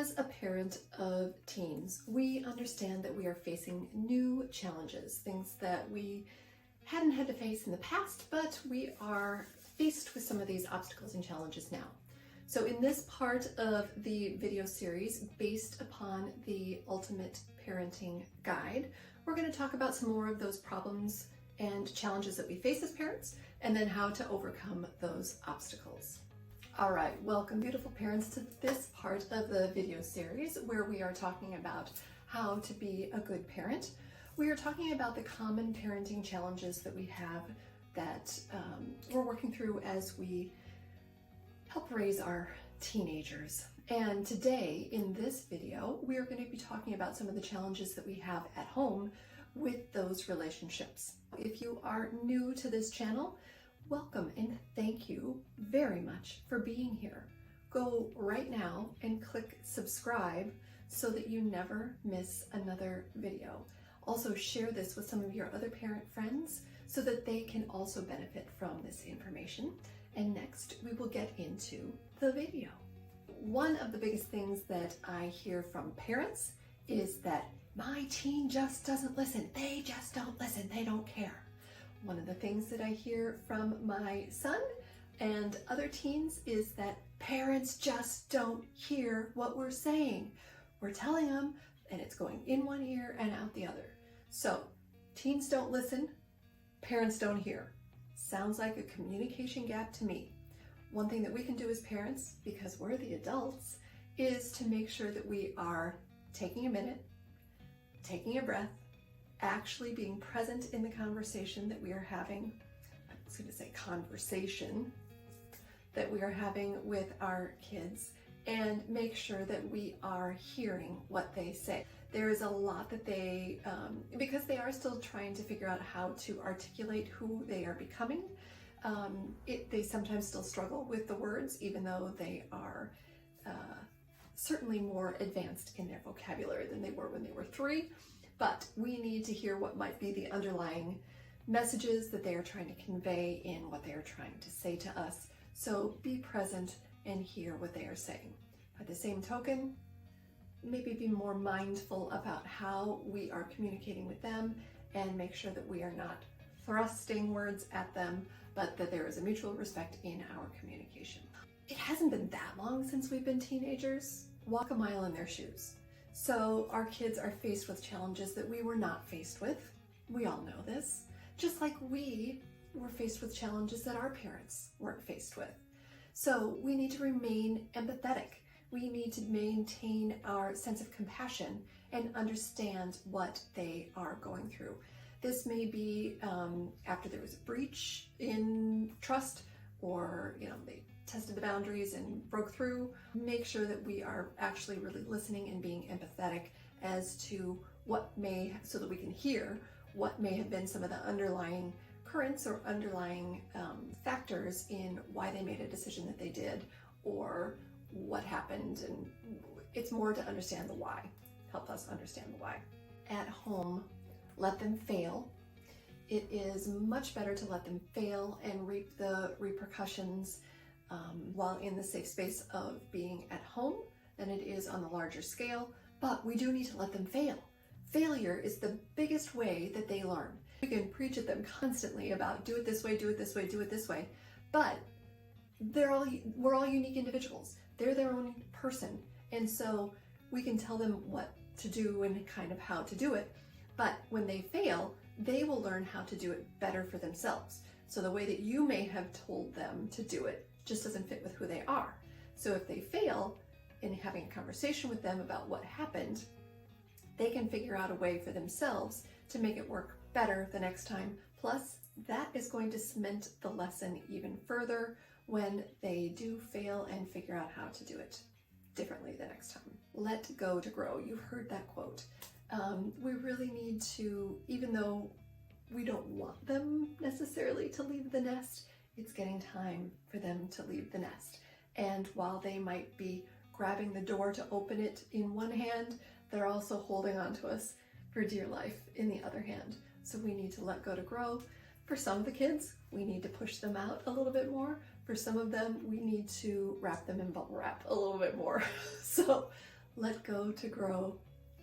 As a parent of teens, we understand that we are facing new challenges, things that we hadn't had to face in the past, but we are faced with some of these obstacles and challenges now. So in this part of the video series, based upon the Ultimate Parenting Guide, we're going to talk about some more of those problems and challenges that we face as parents, and then how to overcome those obstacles. All right, welcome beautiful parents to this part of the video series where we are talking about how to be a good parent. We are talking about the common parenting challenges that we have that we're working through as we help raise our teenagers. And today in this video, we are going to be talking about some of the challenges that we have at home with those relationships. If you are new to this channel, welcome and thank you very much for being here. Go right now and click subscribe so that you never miss another video. Also share this with some of your other parent friends so that they can also benefit from this information. And next we will get into the video. One of the biggest things that I hear from parents is that my teen just doesn't listen. They just don't listen. They don't care. One of the things that I hear from my son and other teens is that parents just don't hear what we're saying. We're telling them and it's going in one ear and out the other. So teens don't listen, parents don't hear. Sounds like a communication gap to me. One thing that we can do as parents, because we're the adults, is to make sure that we are taking a minute, taking a breath, actually being present in the conversation that we are having. I was going to say conversation that we are having with our kids, and make sure that we are hearing what they say. There is a lot that they, because they are still trying to figure out how to articulate who they are becoming, they sometimes still struggle with the words, even though they are certainly more advanced in their vocabulary than they were when they were 3. But we need to hear what might be the underlying messages that they are trying to convey in what they are trying to say to us. So be present and hear what they are saying. By the same token, maybe be more mindful about how we are communicating with them and make sure that we are not thrusting words at them, but that there is a mutual respect in our communication. It hasn't been that long since we've been teenagers. Walk a mile in their shoes. So our kids are faced with challenges that we were not faced with. We all know this. Just like we were faced with challenges that our parents weren't faced with. So we need to remain empathetic. We need to maintain our sense of compassion and understand what they are going through. This may be after there was a breach in trust, or they tested the boundaries and broke through. Make sure that we are actually really listening and being empathetic as to so that we can hear what may have been some of the underlying currents or underlying factors in why they made a decision that they did, or what happened. And it's more to understand the why, help us understand the why. At home, let them fail. It is much better to let them fail and reap the repercussions while in the safe space of being at home than it is on the larger scale, but we do need to let them fail. Failure is the biggest way that they learn. We can preach at them constantly about do it this way, do it this way, do it this way, but we're all unique individuals. They're their own person, and so we can tell them what to do and kind of how to do it, but when they fail, they will learn how to do it better for themselves. So the way that you may have told them to do it just doesn't fit with who they are. So if they fail in having a conversation with them about what happened, they can figure out a way for themselves to make it work better the next time. Plus, that is going to cement the lesson even further when they do fail and figure out how to do it differently the next time. Let go to grow. You've heard that quote. We really need to, even though we don't want them necessarily to leave the nest, it's getting time for them to leave the nest. And while they might be grabbing the door to open it in one hand, they're also holding on to us for dear life in the other hand. So we need to let go to grow. For some of the kids, we need to push them out a little bit more. For some of them, we need to wrap them in bubble wrap a little bit more. So let go to grow,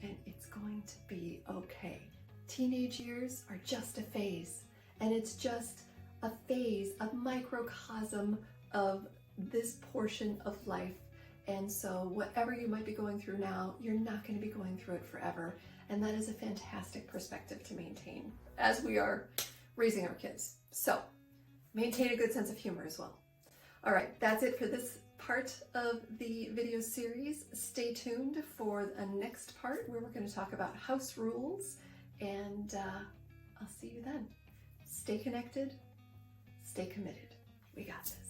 and it's going to be okay. Teenage years are just a phase, and it's just a phase, a microcosm of this portion of life. And so whatever you might be going through now, you're not going to be going through it forever. And that is a fantastic perspective to maintain as we are raising our kids. So maintain a good sense of humor as well. All right, that's it for this part of the video series. Stay tuned for a next part where we're going to talk about house rules, and I'll see you then. Stay connected, stay committed. We got this.